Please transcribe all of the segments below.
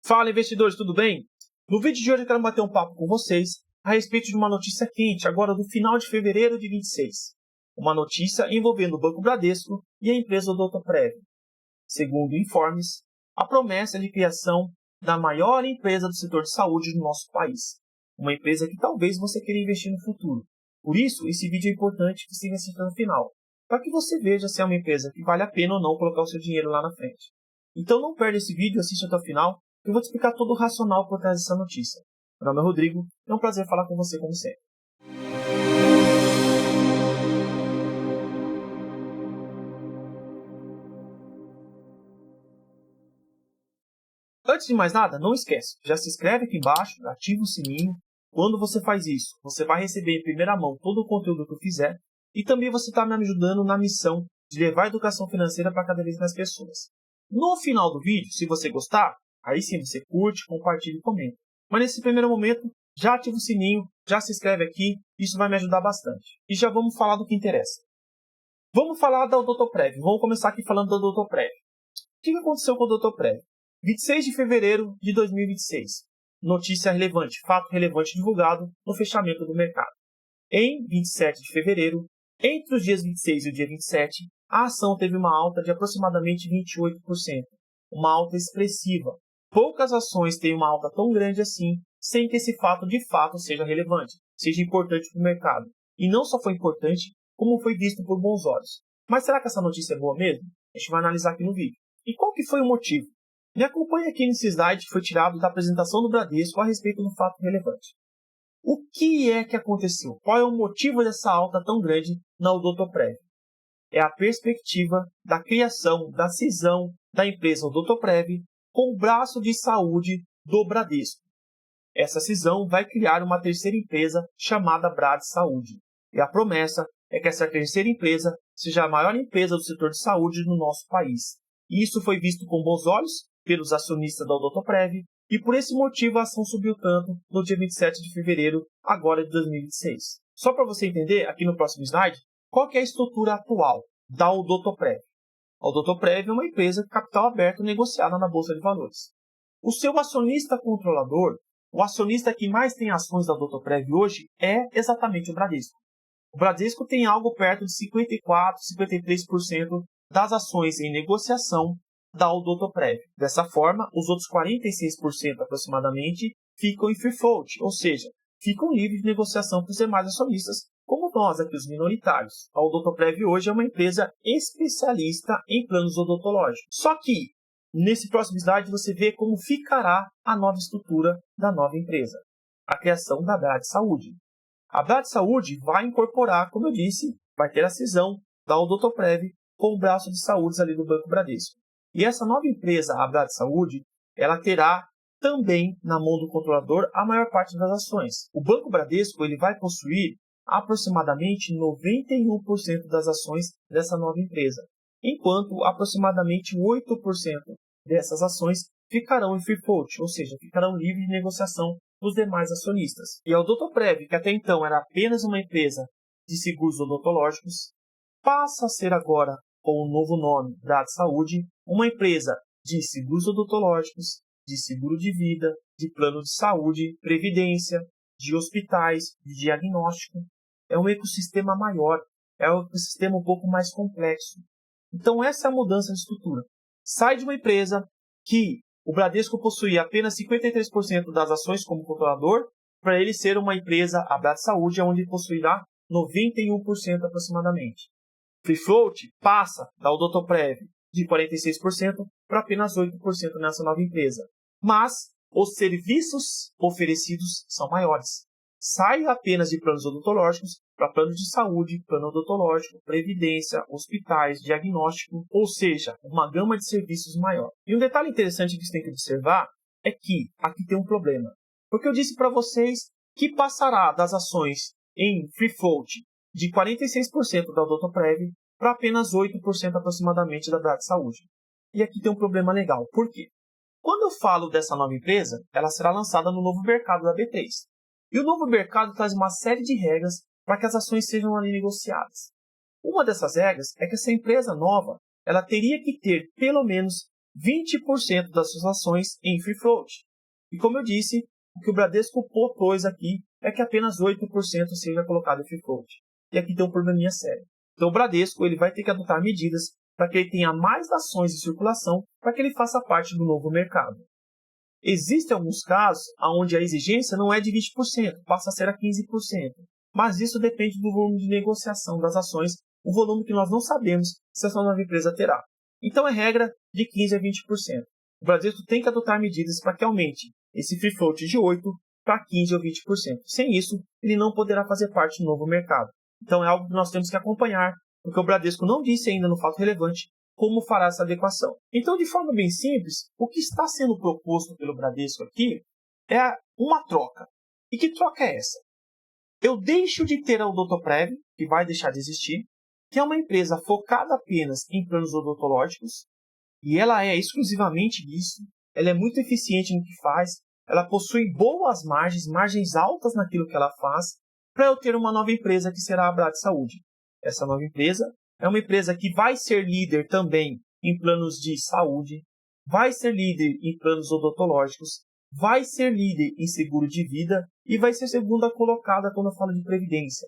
Fala, investidores, tudo bem? No vídeo de hoje eu quero bater um papo com vocês a respeito de uma notícia quente, agora do final de fevereiro de 26. Uma notícia envolvendo o Banco Bradesco e a empresa Odontoprev. Segundo informes, a promessa de criação da maior empresa do setor de saúde do nosso país. Uma empresa que talvez você queira investir no futuro. Por isso, esse vídeo é importante que siga assistindo no final, para que você veja se é uma empresa que vale a pena ou não colocar o seu dinheiro lá na frente. Então não perde esse vídeo, assiste até o final, que eu vou te explicar todo o racional por trás dessa notícia. Meu nome é Rodrigo, é um prazer falar com você como sempre. Antes de mais nada, não esquece, já se inscreve aqui embaixo, ativa o sininho. Quando você faz isso, você vai receber em primeira mão todo o conteúdo que eu fizer e também você está me ajudando na missão de levar a educação financeira para cada vez mais pessoas. No final do vídeo, se você gostar, aí sim você curte, compartilha e comenta. Mas nesse primeiro momento, já ativa o sininho, já se inscreve aqui, isso vai me ajudar bastante. E já vamos falar do que interessa. Vamos falar da Odontoprev, vamos começar aqui falando da Odontoprev. O que aconteceu com a Odontoprev? 26 de fevereiro de 2026. Notícia relevante, fato relevante divulgado no fechamento do mercado. Em 27 de fevereiro, entre os dias 26 e o dia 27, a ação teve uma alta de aproximadamente 28%. Uma alta expressiva. Poucas ações têm uma alta tão grande assim, sem que esse fato de fato seja relevante, seja importante para o mercado. E não só foi importante, como foi visto por bons olhos. Mas será que essa notícia é boa mesmo? A gente vai analisar aqui no vídeo. E qual que foi o motivo? Me acompanhe aqui nesse slide que foi tirado da apresentação do Bradesco a respeito do fato relevante. O que é que aconteceu? Qual é o motivo dessa alta tão grande na Odontoprev? É a perspectiva da criação, da cisão da empresa Odontoprev com o braço de saúde do Bradesco. Essa cisão vai criar uma terceira empresa chamada Brad Saúde. E a promessa é que essa terceira empresa seja a maior empresa do setor de saúde no nosso país. E isso foi visto com bons olhos pelos acionistas da Odontoprev e por esse motivo a ação subiu tanto no dia 27 de fevereiro agora de 2026. Só para você entender, aqui no próximo slide, qual que é a estrutura atual da Odontoprev? A Odontoprev é uma empresa de capital aberto negociada na Bolsa de Valores. O seu acionista controlador, o acionista que mais tem ações da Odontoprev hoje, é exatamente o Bradesco. O Bradesco tem algo perto de 54, 53% das ações em negociação da Odontoprev. Dessa forma, os outros 46% aproximadamente ficam em free float, ou seja, ficam livres de negociação para os demais acionistas, como nós aqui, os minoritários. A Odontoprev hoje é uma empresa especialista em planos odontológicos. Só que, nesse próximo slide, você vê como ficará a nova estrutura da nova empresa. A criação da Brad Saúde. A Brad Saúde vai incorporar, como eu disse, vai ter a cisão da Odontoprev com o braço de saúde ali do Banco Bradesco. E essa nova empresa, a Brad Saúde, ela terá também na mão do controlador a maior parte das ações. O Banco Bradesco ele vai possuir aproximadamente 91% das ações dessa nova empresa, enquanto aproximadamente 8% dessas ações ficarão em free float, ou seja, ficarão livres de negociação dos demais acionistas. E a Odontoprev, que até então era apenas uma empresa de seguros odontológicos, passa a ser agora, com o novo nome Brad Saúde, uma empresa de seguros odontológicos, de seguro de vida, de plano de saúde, previdência, de hospitais, de diagnóstico. É um ecossistema maior, é um ecossistema um pouco mais complexo. Então essa é a mudança de estrutura. Sai de uma empresa que o Bradesco possuía apenas 53% das ações como controlador, para ele ser uma empresa, a Brad Saúde, onde possuirá 91% aproximadamente. Free float passa da Odontoprev de 46% para apenas 8% nessa nova empresa. Mas os serviços oferecidos são maiores. Sai apenas de planos odontológicos para planos de saúde, plano odontológico, previdência, hospitais, diagnóstico, ou seja, uma gama de serviços maior. E um detalhe interessante que você tem que observar é que aqui tem um problema. Porque eu disse para vocês que passará das ações em free float de 46% da Odontoprev para apenas 8% aproximadamente da Brad Saúde. E aqui tem um problema legal. Por quê? Quando eu falo dessa nova empresa, ela será lançada no novo mercado da B3. E o novo mercado traz uma série de regras para que as ações sejam ali negociadas. Uma dessas regras é que essa empresa nova ela teria que ter pelo menos 20% das suas ações em free float. E como eu disse, o que o Bradesco propôs aqui é que apenas 8% seja colocado em free float. E aqui tem um probleminha sério. Então o Bradesco ele vai ter que adotar medidas para que ele tenha mais ações em circulação para que ele faça parte do novo mercado. Existem alguns casos onde a exigência não é de 20%, passa a ser a 15%. Mas isso depende do volume de negociação das ações, o volume que nós não sabemos se essa nova empresa terá. Então é regra de 15% a 20%. O Bradesco tem que adotar medidas para que aumente esse free float de 8% para 15% ou 20%. Sem isso, ele não poderá fazer parte do novo mercado. Então é algo que nós temos que acompanhar, porque o Bradesco não disse ainda no fato relevante como fará essa adequação. Então, de forma bem simples, o que está sendo proposto pelo Bradesco aqui é uma troca. E que troca é essa? Eu deixo de ter a Odontoprev, que vai deixar de existir, que é uma empresa focada apenas em planos odontológicos, e ela é exclusivamente isso, ela é muito eficiente no que faz, ela possui boas margens altas naquilo que ela faz, para eu ter uma nova empresa que será a Brad Saúde. Essa nova empresa é uma empresa que vai ser líder também em planos de saúde, vai ser líder em planos odontológicos, vai ser líder em seguro de vida e vai ser segunda colocada quando eu falo de previdência.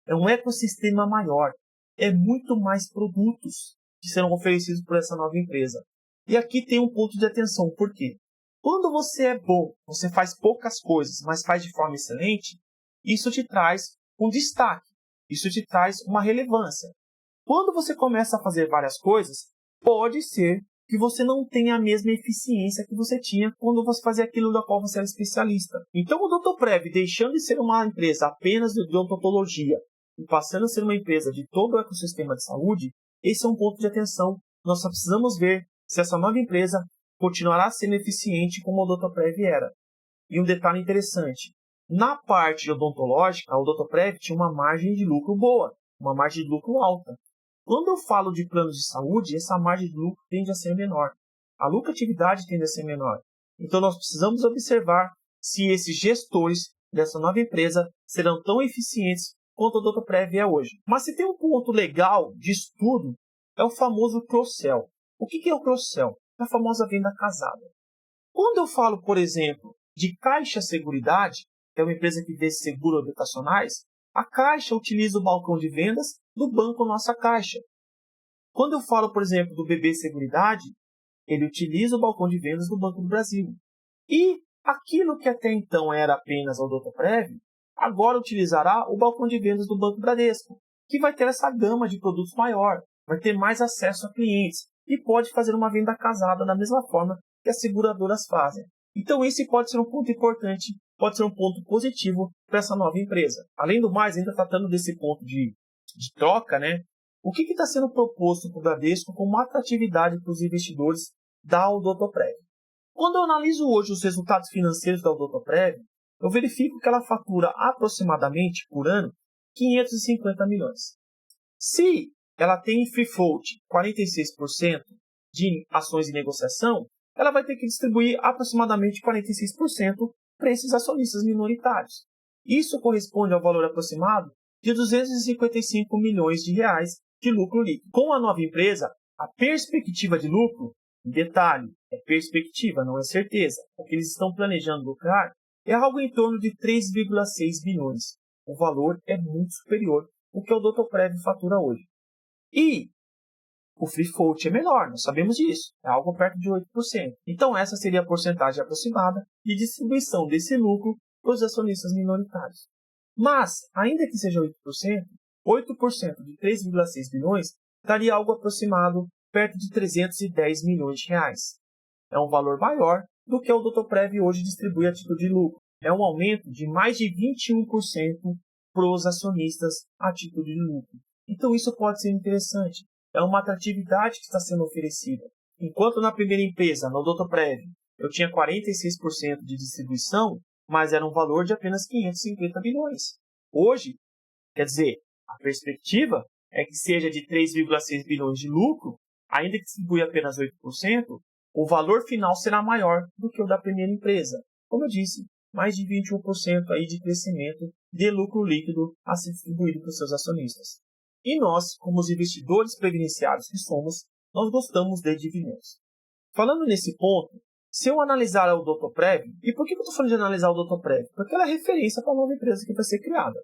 É um ecossistema maior, é muito mais produtos que serão oferecidos por essa nova empresa. E aqui tem um ponto de atenção, por quê? Quando você é bom, você faz poucas coisas, mas faz de forma excelente, isso te traz um destaque, isso te traz uma relevância. Quando você começa a fazer várias coisas, pode ser que você não tenha a mesma eficiência que você tinha quando você fazia aquilo da qual você era especialista. Então, o Odontoprev, deixando de ser uma empresa apenas de odontologia e passando a ser uma empresa de todo o ecossistema de saúde, esse é um ponto de atenção. Nós só precisamos ver se essa nova empresa continuará sendo eficiente como a Odontoprev era. E um detalhe interessante, na parte odontológica, a Odontoprev tinha uma margem de lucro boa, uma margem de lucro alta. Quando eu falo de planos de saúde, essa margem de lucro tende a ser menor. A lucratividade tende a ser menor. Então, nós precisamos observar se esses gestores dessa nova empresa serão tão eficientes quanto a Odontoprev é hoje. Mas se tem um ponto legal de estudo, é o famoso cross-sell. O que é o cross-sell? É a famosa venda casada. Quando eu falo, por exemplo, de Caixa Seguridade, que é uma empresa que vende seguros habitacionais, a Caixa utiliza o balcão de vendas do Banco Nossa Caixa. Quando eu falo, por exemplo, do BB Seguridade, ele utiliza o balcão de vendas do Banco do Brasil. E aquilo que até então era apenas a Odontoprev, agora utilizará o balcão de vendas do Banco Bradesco, que vai ter essa gama de produtos maior, vai ter mais acesso a clientes e pode fazer uma venda casada da mesma forma que as seguradoras fazem. Então esse pode ser um ponto importante, pode ser um ponto positivo para essa nova empresa. Além do mais, ainda tratando desse ponto de troca, né? O que está sendo proposto para o Bradesco como atratividade para os investidores da Odontoprev? Quando eu analiso hoje os resultados financeiros da Odontoprev, eu verifico que ela fatura aproximadamente por ano 550 milhões. Se ela tem free float 46% de ações em negociação, ela vai ter que distribuir aproximadamente 46% para esses acionistas minoritários. Isso corresponde ao valor aproximado de 255 milhões de reais de lucro líquido. Com a nova empresa, a perspectiva de lucro, detalhe, é perspectiva, não é certeza. O que eles estão planejando lucrar é algo em torno de 3,6 bilhões. O valor é muito superior ao que o Odontoprev fatura hoje. E o free float é menor, nós sabemos disso, é algo perto de 8%. Então essa seria a porcentagem aproximada de distribuição desse lucro para os acionistas minoritários. Mas, ainda que seja 8%, 8% de 3,6 bilhões daria algo aproximado perto de 310 milhões de reais. É um valor maior do que o Odontoprev hoje distribui a título de lucro. É um aumento de mais de 21% para os acionistas a título de lucro. Então isso pode ser interessante. É uma atratividade que está sendo oferecida. Enquanto na primeira empresa, na Odontoprev, eu tinha 46% de distribuição, mas era um valor de apenas 550 bilhões. Hoje, quer dizer, a perspectiva é que seja de 3,6 bilhões de lucro, ainda que distribui apenas 8%, o valor final será maior do que o da primeira empresa. Como eu disse, mais de 21% aí de crescimento de lucro líquido a ser distribuído para os seus acionistas. E nós, como os investidores previdenciários que somos, nós gostamos de dividendos. falando nesse ponto, se eu analisar o Odotoprev, e por que eu estou falando de analisar o Odotoprev? Porque ela é referência para a nova empresa que vai ser criada.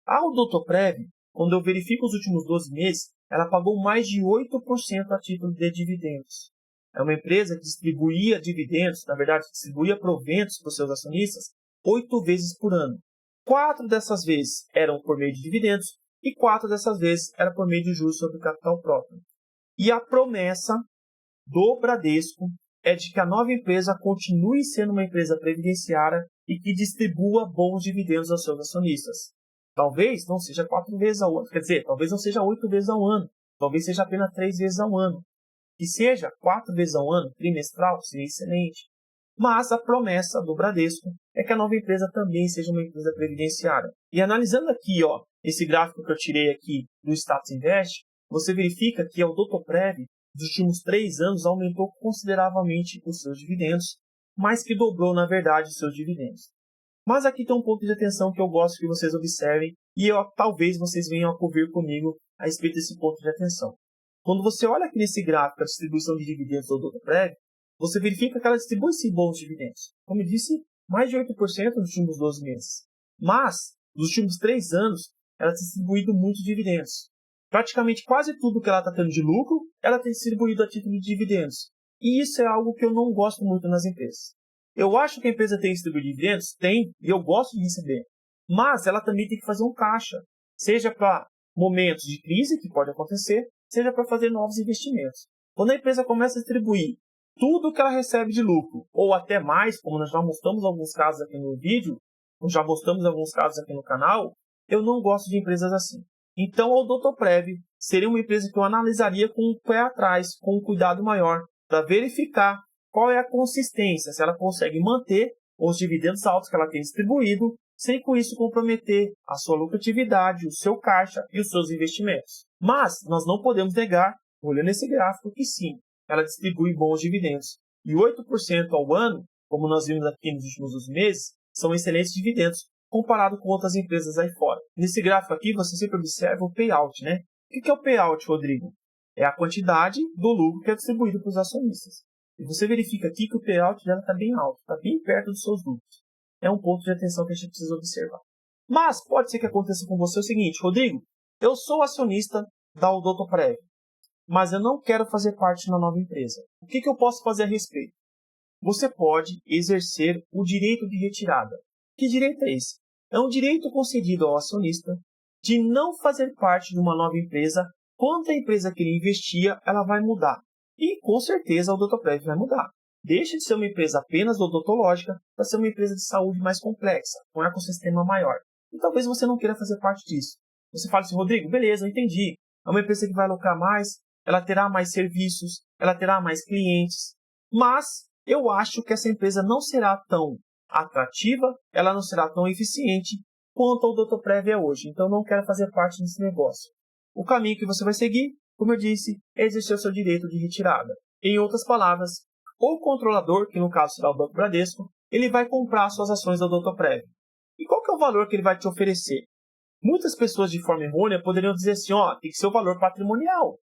A Odotoprev, quando eu verifico os últimos 12 meses, ela pagou mais de 8% a título de dividendos. É uma empresa que distribuía dividendos, na verdade, distribuía proventos para os seus acionistas 8 vezes por ano. 4 dessas vezes eram por meio de dividendos e 4 dessas vezes era por meio de juros sobre capital próprio. E a promessa do Bradesco é de que a nova empresa continue sendo uma empresa previdenciária e que distribua bons dividendos aos seus acionistas. Talvez não seja 4 vezes ao ano, quer dizer, talvez não seja 8 vezes ao ano, talvez seja apenas 3 vezes ao ano. Que seja 4 vezes ao ano, trimestral, seria excelente. Mas a promessa do Bradesco é que a nova empresa também seja uma empresa previdenciária. E analisando aqui, esse gráfico que eu tirei aqui do Status Invest, você verifica que a Odotoprev, nos últimos 3 anos, aumentou consideravelmente os seus dividendos, mais que dobrou, na verdade, os seus dividendos. Mas aqui tem um ponto de atenção que eu gosto que vocês observem e talvez vocês venham a convir comigo a respeito desse ponto de atenção. Quando você olha aqui nesse gráfico a distribuição de dividendos do Odotoprev, você verifica que ela distribui sim bons dividendos. Como eu disse, mais de 8% nos últimos 12 meses. Mas, nos últimos 3 anos, ela tem distribuído muitos dividendos. Praticamente quase tudo que ela está tendo de lucro, ela tem distribuído a título de dividendos. E isso é algo que eu não gosto muito nas empresas. Eu acho que a empresa tem que distribuir dividendos? Tem, e eu gosto de receber. Mas ela também tem que fazer um caixa. Seja para momentos de crise, que pode acontecer, seja para fazer novos investimentos. Quando a empresa começa a distribuir tudo que ela recebe de lucro, ou até mais, como nós já mostramos alguns casos aqui no vídeo, ou já mostramos alguns casos aqui no canal, eu não gosto de empresas assim. Então, a Odotoprev seria uma empresa que eu analisaria com o pé atrás, com um cuidado maior, para verificar qual é a consistência, se ela consegue manter os dividendos altos que ela tem distribuído, sem com isso comprometer a sua lucratividade, o seu caixa e os seus investimentos. Mas nós não podemos negar, olhando esse gráfico, que sim, ela distribui bons dividendos. E 8% ao ano, como nós vimos aqui nos últimos meses, são excelentes dividendos, comparado com outras empresas aí fora. Nesse gráfico aqui, você sempre observa o payout, né? O que é o payout, Rodrigo? É a quantidade do lucro que é distribuído para os acionistas. E você verifica aqui que o payout dela está bem alto, está bem perto dos seus lucros. É um ponto de atenção que a gente precisa observar. Mas pode ser que aconteça com você o seguinte, Rodrigo, eu sou acionista da Odotoprev, mas eu não quero fazer parte de uma nova empresa. O que eu posso fazer a respeito? Você pode exercer o direito de retirada. Que direito é esse? É um direito concedido ao acionista de não fazer parte de uma nova empresa quando a empresa que ele investia ela vai mudar. E com certeza a Odotoprev vai mudar. Deixa de ser uma empresa apenas odontológica para ser uma empresa de saúde mais complexa, com um ecossistema maior. E talvez você não queira fazer parte disso. Você fala assim, Rodrigo, beleza, eu entendi. É uma empresa que vai lucrar mais, ela terá mais serviços, ela terá mais clientes. Mas eu acho que essa empresa não será tão atrativa, ela não será tão eficiente quanto a Odotoprev é hoje. Então eu não quero fazer parte desse negócio. O caminho que você vai seguir, como eu disse, é exercer o seu direito de retirada. Em outras palavras, o controlador, que no caso será o Banco Bradesco, ele vai comprar suas ações da Odotoprev. E qual que é o valor que ele vai te oferecer? Muitas pessoas de forma errônea poderiam dizer assim, tem que ser o valor patrimonial.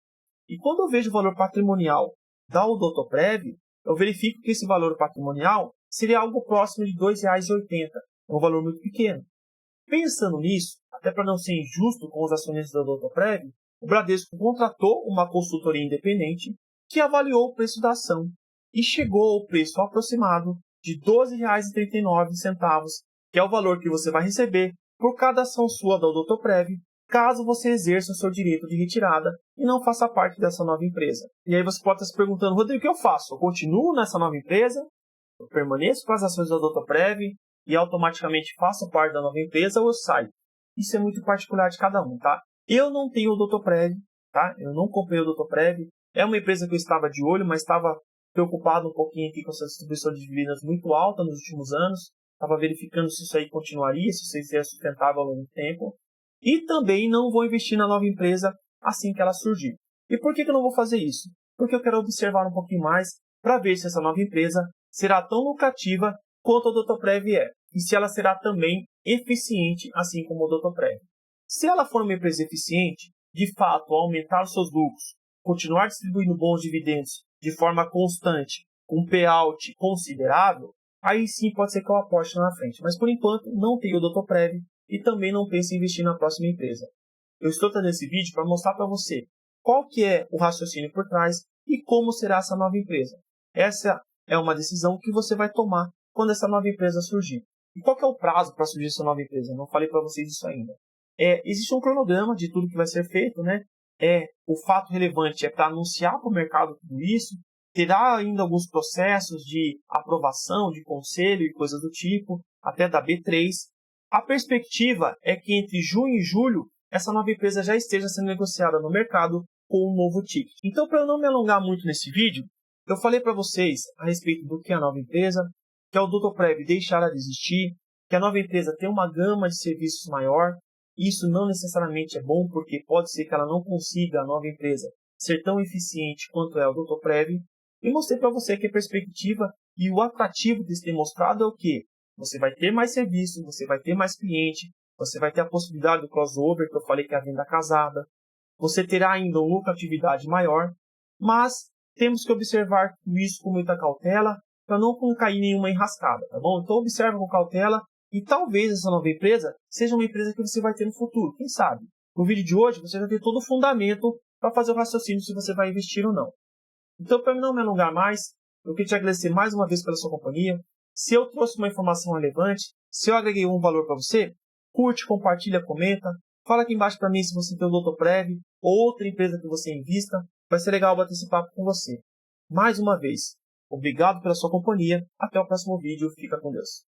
E quando eu vejo o valor patrimonial da Odotoprev, eu verifico que esse valor patrimonial seria algo próximo de R$ 2,80. É um valor muito pequeno. Pensando nisso, até para não ser injusto com os acionistas da Odotoprev, o Bradesco contratou uma consultoria independente que avaliou o preço da ação e chegou ao preço aproximado de R$ 12,39, que é o valor que você vai receber por cada ação sua da Odotoprev, caso você exerça o seu direito de retirada e não faça parte dessa nova empresa. E aí você pode estar se perguntando, Rodrigo, o que eu faço? Eu continuo nessa nova empresa? Eu permaneço com as ações da Odotoprev e automaticamente faço parte da nova empresa ou eu saio? Isso é muito particular de cada um, tá? Eu não tenho Odotoprev, tá? Eu não comprei Odotoprev. É uma empresa que eu estava de olho, mas estava preocupado um pouquinho aqui com essa distribuição de dividendos muito alta nos últimos anos. Estava verificando se isso aí continuaria, se isso aí seria sustentável ao longo do tempo. E também não vou investir na nova empresa assim que ela surgir. E por que eu não vou fazer isso? Porque eu quero observar um pouquinho mais para ver se essa nova empresa será tão lucrativa quanto a Odotoprev é. E se ela será também eficiente, assim como a Odotoprev. Se ela for uma empresa eficiente, de fato, aumentar os seus lucros, continuar distribuindo bons dividendos de forma constante com payout considerável, aí sim pode ser que eu aposte lá na frente. Mas por enquanto não tenho o Doutorprev e também não penso em investir na próxima empresa. Eu estou trazendo esse vídeo para mostrar para você qual que é o raciocínio por trás e como será essa nova empresa. Essa é uma decisão que você vai tomar quando essa nova empresa surgir. E qual que é o prazo para surgir essa nova empresa? Eu não falei para vocês isso ainda. Existe um cronograma de tudo que vai ser feito, né? O fato relevante é para anunciar para o mercado tudo isso. Terá ainda alguns processos de aprovação, de conselho e coisas do tipo, até da B3. A perspectiva é que entre junho e julho, essa nova empresa já esteja sendo negociada no mercado com um novo ticket. Então, para eu não me alongar muito nesse vídeo, eu falei para vocês a respeito do que é a nova empresa, que é o Doutorprev deixará de existir, que a nova empresa tem uma gama de serviços maior. Isso não necessariamente é bom, porque pode ser que ela não consiga, a nova empresa, ser tão eficiente quanto é o Doutorprev. E mostrei para você que a perspectiva e o atrativo que tem mostrado é o quê? Você vai ter mais serviço, você vai ter mais cliente, você vai ter a possibilidade do crossover, que eu falei que é a venda casada. Você terá ainda uma lucratividade maior, mas temos que observar isso com muita cautela para não cair em nenhuma enrascada, tá bom? Então observe com cautela e talvez essa nova empresa seja uma empresa que você vai ter no futuro, quem sabe? No vídeo de hoje você já tem todo o fundamento para fazer o raciocínio se você vai investir ou não. Então, para não me alongar mais, eu queria te agradecer mais uma vez pela sua companhia. Se eu trouxe uma informação relevante, se eu agreguei um valor para você, curte, compartilha, comenta. Fala aqui embaixo para mim se você tem o Doutorprev ou outra empresa que você invista. Vai ser legal bater esse papo com você. Mais uma vez, obrigado pela sua companhia. Até o próximo vídeo. Fica com Deus.